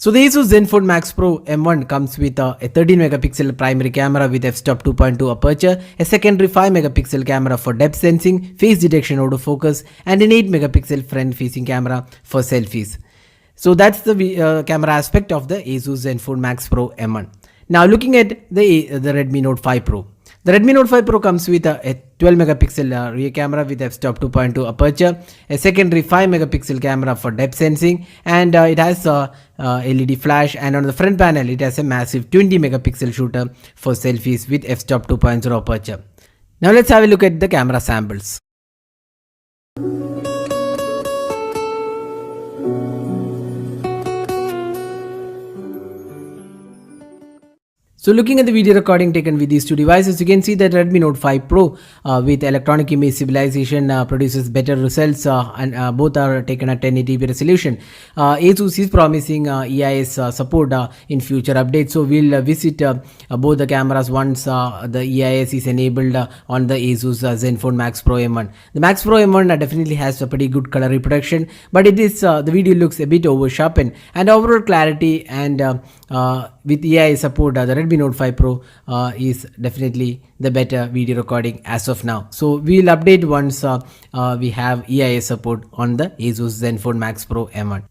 So the Asus Zenfone Max Pro M1 comes with a 13 megapixel primary camera with f-stop 2.2 aperture, a secondary 5 megapixel camera for depth sensing, face detection autofocus, and an 8 megapixel front facing camera for selfies. So that's the camera aspect of the Asus Zenfone Max Pro M1. Now looking at the Redmi Note 5 Pro. The Redmi Note 5 Pro comes with a 12 megapixel rear camera with f-stop 2.2 aperture, a secondary 5 megapixel camera for depth sensing, and it has a LED flash, and on the front panel it has a massive 20 megapixel shooter for selfies with f-stop 2.0 aperture. Now let's have a look at the camera samples. So looking at the video recording taken with these two devices, you can see that Redmi Note 5 Pro with electronic image stabilization produces better results and both are taken at 1080p resolution. Asus is promising EIS support in future updates. So we'll visit both the cameras once the EIS is enabled on the Asus Zenfone Max Pro M1. The Max Pro M1 definitely has a pretty good color reproduction, but it is the video looks a bit over sharpened, and overall clarity and with EIS support, the Redmi Note 5 Pro is definitely the better video recording as of now. So we'll update once we have EIS support on the Asus Zenfone Max Pro M1.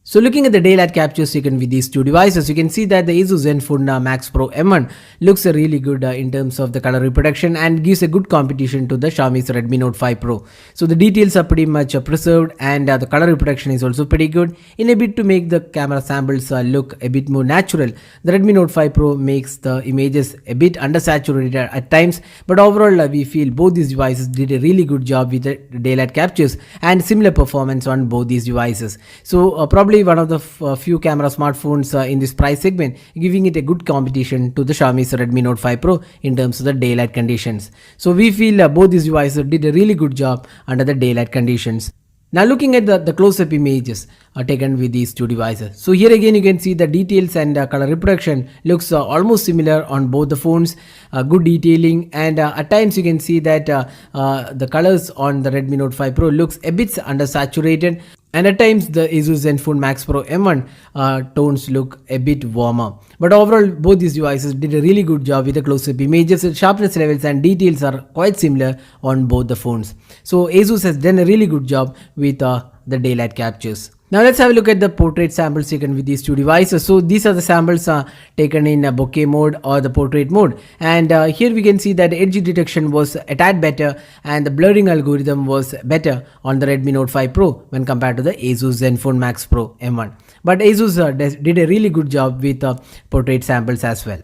So looking at the daylight captures taken with these two devices, you can see that the Asus Zenfone Max Pro M1 looks really good in terms of the color reproduction and gives a good competition to the Xiaomi's Redmi Note 5 Pro. So the details are pretty much preserved, and the color reproduction is also pretty good. In a bit to make the camera samples look a bit more natural, the Redmi Note 5 Pro makes the images a bit undersaturated at times, but overall we feel both these devices did a really good job with the daylight captures and similar performance on both these devices. So probably one of the few camera smartphones in this price segment, giving it a good competition to the Xiaomi's Redmi Note 5 Pro in terms of the daylight conditions. So we feel both these devices did a really good job under the daylight conditions. Now looking at the close-up images taken with these two devices. So here again you can see the details and color reproduction looks almost similar on both the phones. Good detailing, and at times you can see that the colors on the Redmi Note 5 Pro looks a bit undersaturated, and at times the Asus Zenfone Max Pro M1 tones look a bit warmer. But overall both these devices did a really good job with the close-up images. Sharpness levels and details are quite similar on both the phones. So Asus has done a really good job with the daylight captures. Now let's have a look at the portrait samples taken with these two devices. So these are the samples taken in bokeh mode or the portrait mode, and here we can see that edge detection was a tad better and the blurring algorithm was better on the Redmi Note 5 Pro when compared to the Asus Zenfone Max Pro M1. But Asus did a really good job with portrait samples as well.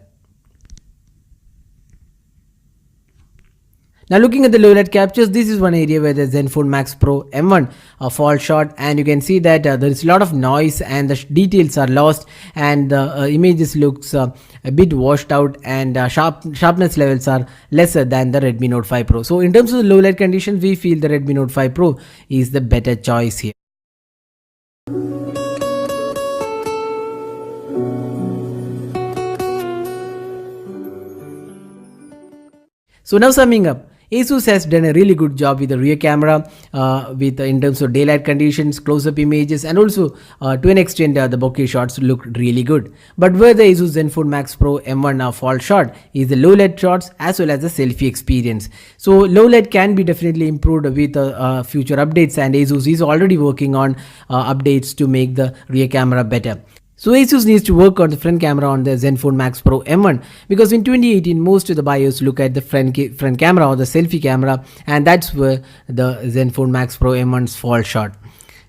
Now looking at the low light captures, this is one area where the Zenfone Max Pro M1 falls short, and you can see that there is a lot of noise and the details are lost, and the images looks a bit washed out, and sharpness levels are lesser than the Redmi Note 5 Pro. So in terms of the low light conditions, we feel the Redmi Note 5 Pro is the better choice here. So now summing up, Asus has done a really good job with the rear camera in terms of daylight conditions, close-up images, and also to an extent the bokeh shots look really good. But where the Asus Zenfone Max Pro M1 falls short is the low light shots as well as the selfie experience. So low light can be definitely improved with future updates, and Asus is already working on updates to make the rear camera better. So Asus needs to work on the front camera on the Zenfone Max Pro M1, because in 2018 most of the buyers look at the front camera or the selfie camera, and that's where the Zenfone Max Pro M1s fall short.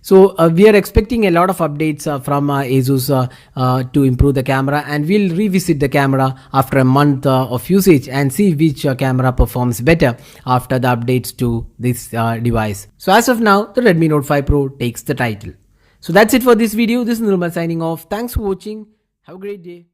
So we are expecting a lot of updates from Asus to improve the camera, and we'll revisit the camera after a month of usage and see which camera performs better after the updates to this device. So as of now, the Redmi Note 5 Pro takes the title. So that's it for this video. This is Nirmal signing off. Thanks for watching. Have a great day.